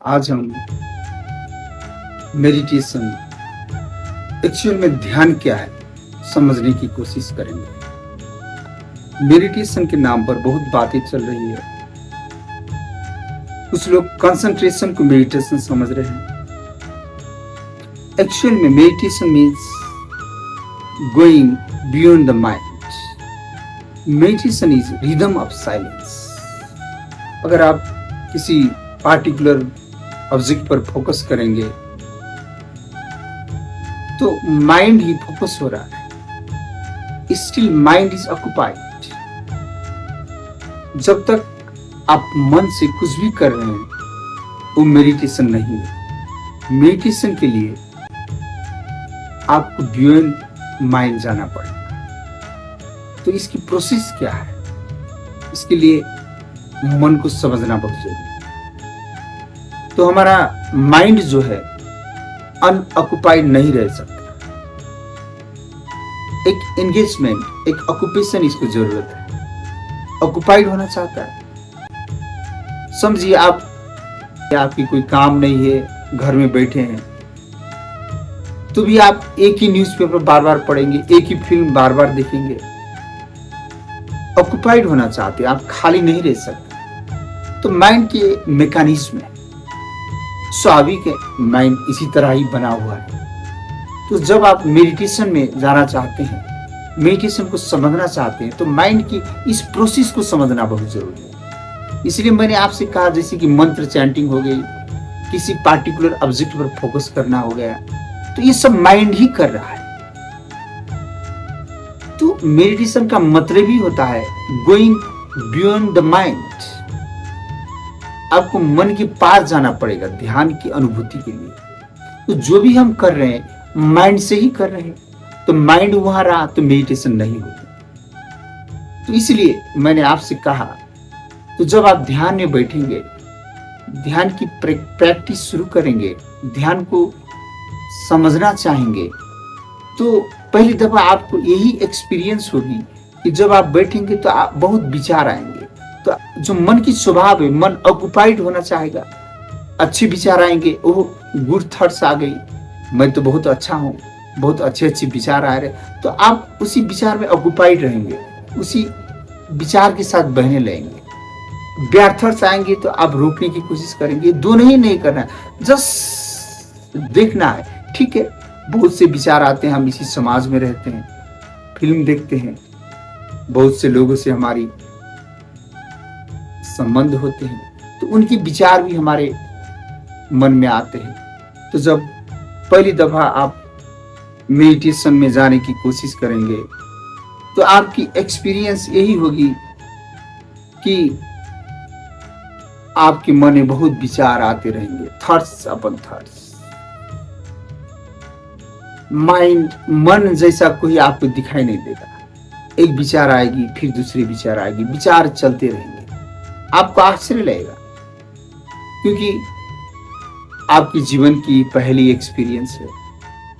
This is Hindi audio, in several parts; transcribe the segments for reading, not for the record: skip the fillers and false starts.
आज हम मेडिटेशन एक्चुअल में ध्यान क्या है समझने की कोशिश करेंगे। मेडिटेशन के नाम पर बहुत बातें चल रही है। कुछ लोग कंसंट्रेशन को मेडिटेशन समझ रहे हैं। एक्चुअल में meditation means going beyond the mind. Meditation is rhythm of silence. अगर आप किसी पार्टिकुलर ऑब्जेक्ट पर फोकस करेंगे तो माइंड ही फोकस हो रहा है, स्टिल माइंड इज ऑक्युपाइड। जब तक आप मन से कुछ भी कर रहे हैं वो मेडिटेशन नहीं है। मेडिटेशन के लिए आपको बियॉन्ड माइंड जाना पड़ेगा। तो इसकी प्रोसेस क्या है, इसके लिए मन को समझना बहुत जरूरी है। तो हमारा माइंड जो है अनऑक्युपाइड नहीं रह सकता। एक एंगेजमेंट, एक ऑक्यूपेशन इसको जरूरत है। ऑक्युपाइड होना चाहता है। समझिए आपकी कोई काम नहीं है, घर में बैठे हैं, तो भी आप एक ही न्यूज़पेपर बार बार पढ़ेंगे, एक ही फिल्म बार बार देखेंगे। ऑक्युपाइड होना चाहते हैं, आप खाली नहीं रह सकते। तो माइंड के मैकेनिज्म है, स्वाभाविक है, माइंड इसी तरह ही बना हुआ है। तो जब आप मेडिटेशन में जाना चाहते हैं, मेडिटेशन को समझना चाहते हैं, तो माइंड की इस प्रोसेस को समझना बहुत जरूरी है। इसलिए मैंने आपसे कहा, जैसे कि मंत्र चैंटिंग हो गई, किसी पार्टिकुलर ऑब्जेक्ट पर फोकस करना हो गया, तो ये सब माइंड ही कर रहा है। तो मेडिटेशन का मतलब ही होता है गोइंग बियॉन्ड द माइंड। आपको मन के पार जाना पड़ेगा ध्यान की अनुभूति के लिए। तो जो भी हम कर रहे हैं माइंड से ही कर रहे हैं, तो माइंड वहां रहा तो मेडिटेशन नहीं होगी। तो इसलिए मैंने आपसे कहा, तो जब आप ध्यान में बैठेंगे, ध्यान की प्रैक्टिस शुरू करेंगे, ध्यान को समझना चाहेंगे, तो पहली दफा आपको यही एक्सपीरियंस होगी कि जब आप बैठेंगे तो आप बहुत विचार आएंगे। तो जो मन की स्वभाव है, मन ऑक्युपाइड होना चाहेगा। अच्छे विचार आएंगे, ओह गुड थॉट्स आ गई, मैं तो बहुत अच्छा हूँ, बहुत अच्छे अच्छे विचार आ रहे, तो आप उसी विचार में ऑक्युपाइड रहेंगे, उसी विचार के साथ बहने लगेंगे। बैड थॉट्स आएंगे तो आप रोकने की कोशिश करेंगे। दोनों ही नहीं करना है, जस्ट देखना है। ठीक है, बहुत से विचार आते हैं, हम इसी समाज में रहते हैं, फिल्म देखते हैं, बहुत से लोगों से हमारी संबंध होते हैं, तो उनके विचार भी हमारे मन में आते हैं। तो जब पहली दफा आप मेडिटेशन में जाने की कोशिश करेंगे, तो आपकी एक्सपीरियंस यही होगी कि आपके मन में बहुत विचार आते रहेंगे, थॉट्स अपन थॉट्स। मन जैसा कोई आपको दिखाई नहीं देगा। एक विचार आएगी, फिर दूसरी विचार आएगी, विचार चलते रहेंगे। आपको आश्चर्य लगेगा, क्योंकि आपके जीवन की पहली एक्सपीरियंस है,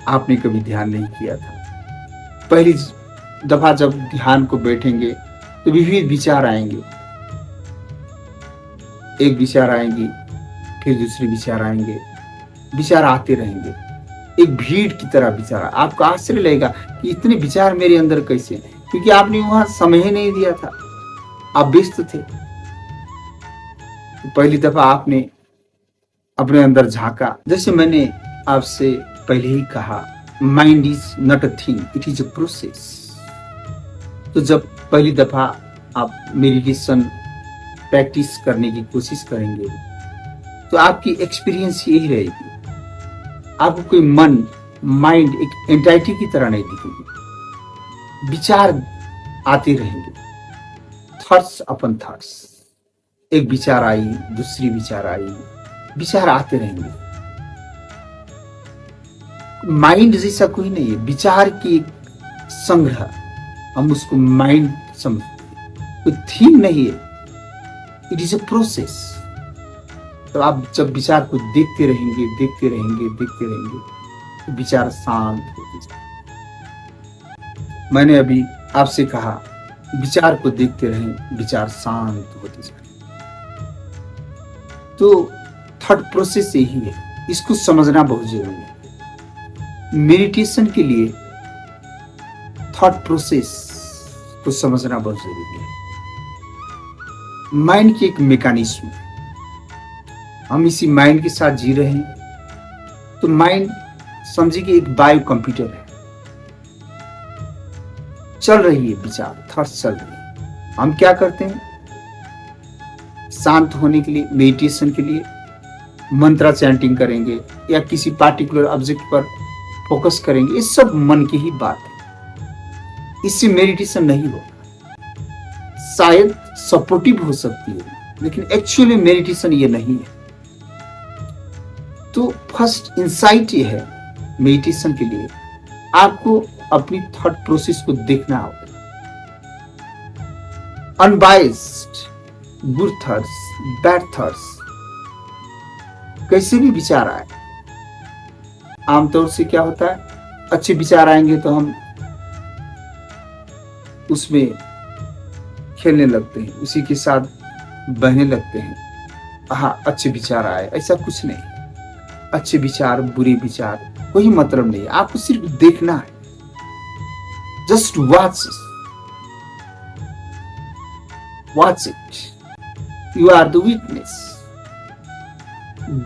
आपने कभी ध्यान नहीं किया था। पहली दफा जब ध्यान को बैठेंगे तो विविध विचार आएंगे। एक विचार आएंगी, फिर दूसरे विचार आएंगे, विचार आते रहेंगे, एक भीड़ की तरह विचार। आपको आश्चर्य लगेगा कि इतने विचार मेरे अंदर कैसे, क्योंकि आपने वहां समय ही नहीं दिया था, आप व्यस्त थे। तो पहली दफा आपने अपने अंदर झांका। जैसे मैंने आपसे पहले ही कहा, mind is not a thing, it is a process. तो जब पहली दफा आप मेडिटेशन प्रैक्टिस करने की कोशिश करेंगे, तो आपकी एक्सपीरियंस यही रहेगी। आपको कोई माइंड एक एंटाइटी की तरह नहीं दिखेगी। विचार आते रहेंगे, थॉट्स अपन थॉट्स। एक विचार आई, दूसरी विचार आई, विचार आते रहेंगे। माइंड जैसा कोई नहीं है, विचार की संग्रह, हम उसको माइंड समझते हैं। कोई थीम नहीं है, इट इज अ प्रोसेस। तो आप जब विचार को देखते रहेंगे, देखते रहेंगे, देखते रहेंगे, तो विचार शांत होते जाएंगे। मैंने अभी आपसे कहा, विचार को देखते रहें, विचार शांत होते जाएंगे। तो थॉट प्रोसेस यही है, इसको समझना बहुत जरूरी है। मेडिटेशन के लिए थॉट प्रोसेस को समझना बहुत जरूरी है। माइंड की एक मैकेनिज्म है, हम इसी माइंड के साथ जी रहे हैं। तो माइंड समझिए कि एक बायो कंप्यूटर है, चल रही है, विचार थॉट्स चल रही है। हम क्या करते हैं, शांत होने के लिए, मेडिटेशन के लिए मंत्रा चैंटिंग करेंगे या किसी पार्टिकुलर ऑब्जेक्ट पर फोकस करेंगे। ये सब मन की ही बात है, इससे मेडिटेशन नहीं होगा। शायद सपोर्टिव हो सकती है, लेकिन एक्चुअली मेडिटेशन ये नहीं है। तो फर्स्ट इंसाइट ये है मेडिटेशन के लिए, आपको अपनी थॉट प्रोसेस को देखना होगा। Unbiased, good thoughts, bad thoughts, कैसे भी विचार आए, आमतौर से क्या होता है, अच्छे विचार आएंगे तो हम उसमें खेलने लगते हैं, उसी के साथ बहने लगते हैं। हाँ, अच्छे विचार आए, ऐसा कुछ नहीं। अच्छे विचार, बुरे विचार, कोई मतलब नहीं, आपको सिर्फ देखना है। Just watch it. You are the witness.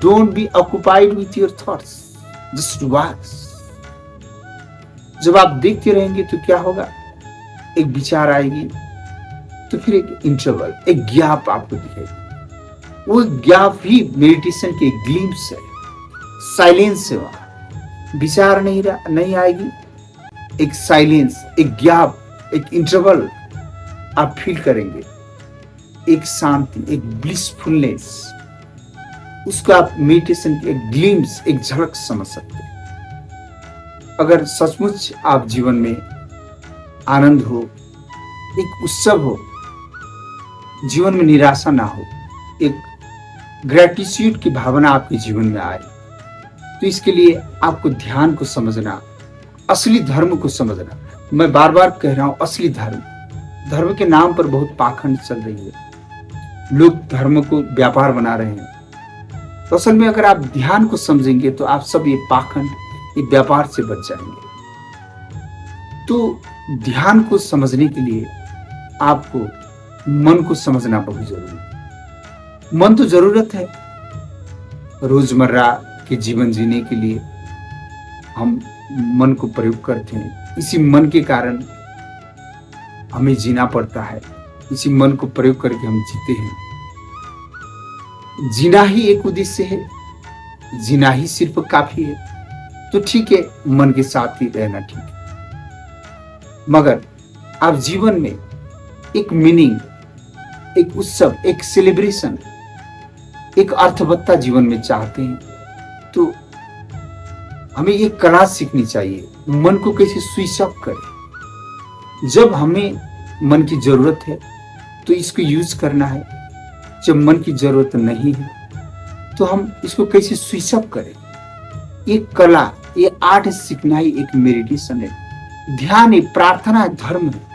Don't be occupied with your thoughts. Just watch. जब आप देखते रहेंगे तो क्या होगा, एक विचार आएगी तो फिर एक इंटरवल, एक गैप आपको दिखेगी। वो गैप ही मेडिटेशन की एक ग्लिम्स है, साइलेंस है। वहां विचार नहीं आएगी, एक साइलेंस, एक गैप, एक इंटरवल आप फील करेंगे, एक शांति, एक ब्लिसफुलनेस। उसको आप मेडिटेशन की एक ग्लिम्स, एक झलक समझ सकते हैं। अगर सचमुच आप जीवन में आनंद हो, एक उत्सव हो, जीवन में निराशा ना हो, एक ग्रेटिट्यूड की भावना आपके जीवन में आए, तो इसके लिए आपको ध्यान को समझना, असली धर्म को समझना। मैं बार बार कह रहा हूं, असली धर्म के नाम पर बहुत पाखंड चल रही है, लोग धर्म को व्यापार बना रहे हैं। तो असल में अगर आप ध्यान को समझेंगे तो आप सब ये पाखंड, ये व्यापार से बच जाएंगे। तो ध्यान को समझने के लिए आपको मन को समझना बहुत जरूरी है। मन तो जरूरत है, रोजमर्रा के जीवन जीने के लिए हम मन को प्रयोग करते हैं। इसी मन के कारण हमें जीना पड़ता है, इसी मन को प्रयोग करके हम जीते हैं। जीना ही एक उद्देश्य है, जीना ही सिर्फ काफी है। तो ठीक है, मन के साथ ही रहना ठीक है, मगर आप जीवन में एक मीनिंग, एक उत्सव, एक सेलिब्रेशन, एक अर्थवत्ता जीवन में चाहते हैं, तो हमें ये कला सीखनी चाहिए, मन को कैसे स्विच अप करें। जब हमें मन की जरूरत है तो इसको यूज करना है, जब मन की जरूरत नहीं है तो हम इसको कैसे स्विच अप करें। ये कला, ये आर्ट सीखना ही एक मेडिटेशन है, ध्यान है, प्रार्थना है, धर्म है।